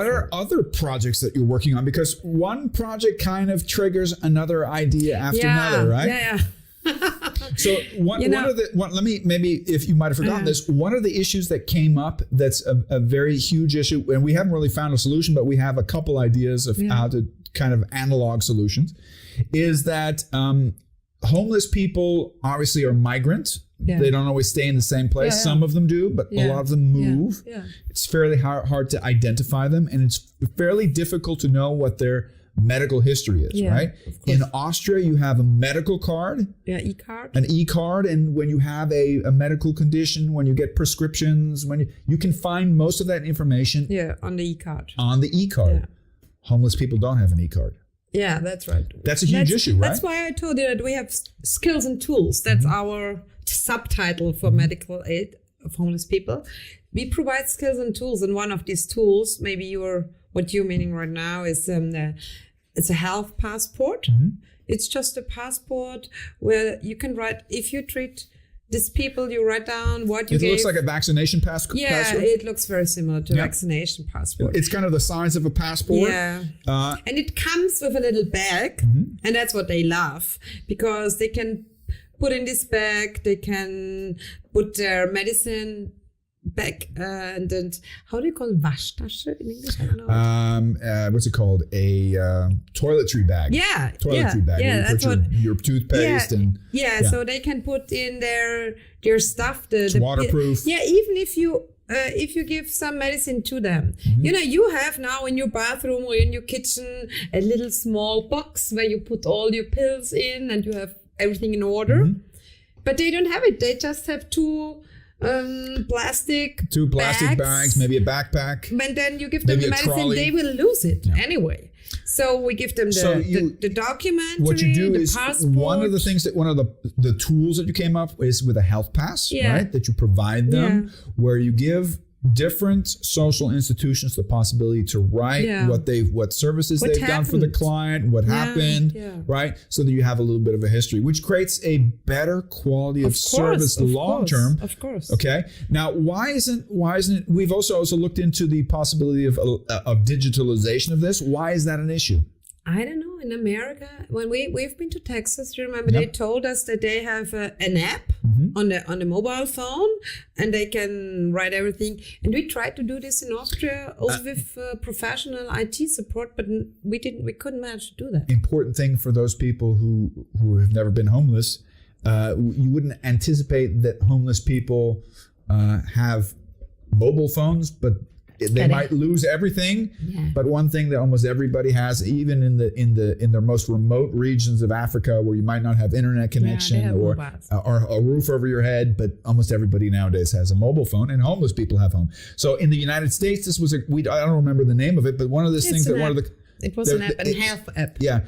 What are other projects that you're working on? Because one project kind of triggers another idea after another, right? Yeah. So let me, maybe if you might have forgotten this, one of the issues that came up that's a very huge issue, and we haven't really found a solution, but we have a couple ideas of how to kind of analog solutions, is that homeless people obviously are migrants. Yeah. They don't always stay in the same place. Yeah. Some of them do, but a lot of them move. Yeah. It's fairly hard to identify them, and it's fairly difficult to know what their medical history is, right? In Austria, you have a medical card. Yeah, e-card. An e-card, and when you have a medical condition, when you get prescriptions, when you can find most of that information. Yeah, on the e-card. On the e-card. Yeah. Homeless people don't have an e-card. Yeah, that's right. That's a huge issue, right? That's why I told you that we have skills and tools. That's our subtitle for medical aid of homeless people. We provide skills and tools, and one of these tools, maybe what you're meaning right now, is it's a health passport. It's just a passport where you can write, if you treat these people, you write down what you gave. It looks like a vaccination passport? Yeah, it looks very similar to a vaccination passport. It's kind of the size of a passport. Yeah. And it comes with a little bag, and that's what they love, because they can put in this bag, they can put their medicine back, and then, how do you call it? Waschtasche in English? I don't know. What's it called? A toiletry bag. Yeah. Toiletry bag. Yeah, that's your toothpaste and. Yeah, so they can put in their stuff. It's waterproof. Even if you give some medicine to them, you have now in your bathroom or in your kitchen a little small box where you put all your pills in, and you have everything in order. But they don't have it. They just have two plastic bags, maybe a backpack. And then you give them the medicine, trolley. They will lose it anyway. So we give them the documentary, what you do the is passport. One of the tools that you came up with is with a health pass, right? That you provide them, where you give different social institutions the possibility to write what services they've done for the client, what happened, right? So that you have a little bit of a history, which creates a better quality of service long term. Of course. Okay. Now, why isn't it? We've also looked into the possibility of digitalization of this. Why is that an issue? I don't know. In America, when we've been to Texas, you remember they told us that they have an app on the mobile phone, and they can write everything. And we tried to do this in Austria also with professional IT support, but we couldn't manage to do that. Important thing for those people who have never been homeless, you wouldn't anticipate that homeless people have mobile phones, but they might lose everything, but one thing that almost everybody has, even in their most remote regions of Africa, where you might not have internet connection or a roof over your head, but almost everybody nowadays has a mobile phone, and homeless people have home. So in the United States, this was I don't remember the name of it, but one of those things that it was an app, a health app. Yeah.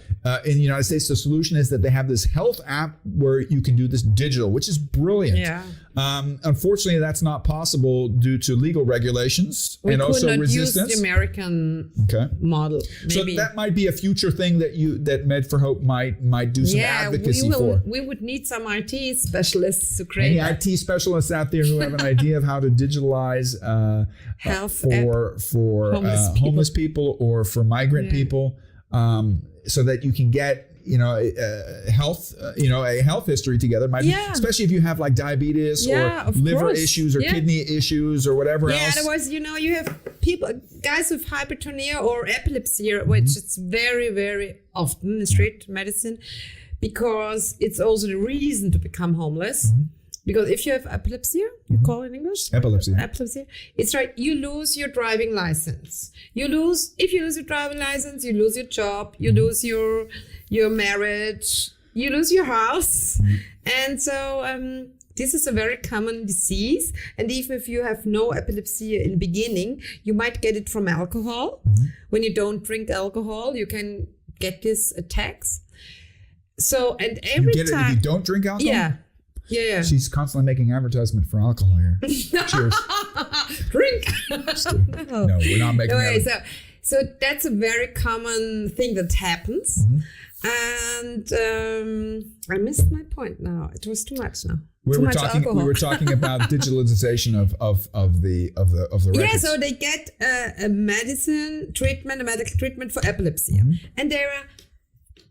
In the United States, the solution is that they have this health app where you can do this digital, which is brilliant. Yeah. Unfortunately, that's not possible due to legal regulations and also resistance. We could not use the American model. Maybe. So that might be a future thing that MED4HOPE might do some advocacy for. We would need some IT specialists to create. Any IT specialists out there who have an idea of how to digitalize health for homeless people or for migrant people, so that you can get a health history together. Especially if you have like diabetes or liver issues or kidney issues or whatever else. Yeah, otherwise you have guys with hypertonia or epilepsy, which is very, very often in street medicine, because it's also the reason to become homeless. Because if you have epilepsy, you call it in English? Epilepsy. It's right. You lose your driving license. If you lose your driving license, you lose your job, you lose your marriage, you lose your house. And so this is a very common disease. And even if you have no epilepsy in the beginning, you might get it from alcohol. When you don't drink alcohol, you can get these attacks. So, and every time... if you don't drink alcohol? Yeah. She's constantly making advertisement for alcohol here. Cheers. Drink. No, we're not making So that's a very common thing that happens. And I missed my point now. It was too much now. We too were much talking. alcohol. We were talking about digitalization of the records. Yeah, so they get a medical treatment for epilepsy, and there are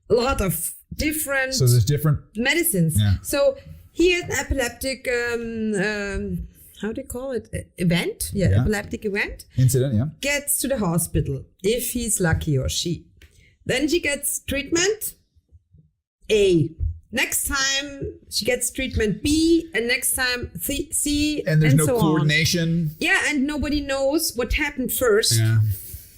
a lot of different. So there's different medicines. Yeah. So he had an epileptic. How do you call it? Event? Yeah, epileptic event. Incident. Yeah. Gets to the hospital if he's lucky or she. Then she gets treatment A. Next time she gets treatment B, and next time C, and there's no so coordination. on. Yeah, and nobody knows what happened first. Yeah.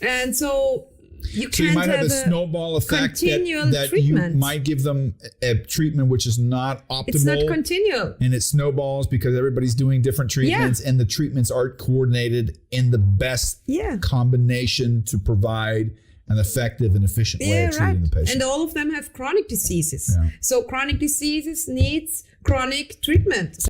And so you So you might have a snowball effect that you might give them a treatment which is not optimal. It's not continual. And it snowballs because everybody's doing different treatments and the treatments aren't coordinated in the best combination to provide an effective and efficient way of treating the patient. And all of them have chronic diseases. Yeah. So chronic diseases needs chronic treatment.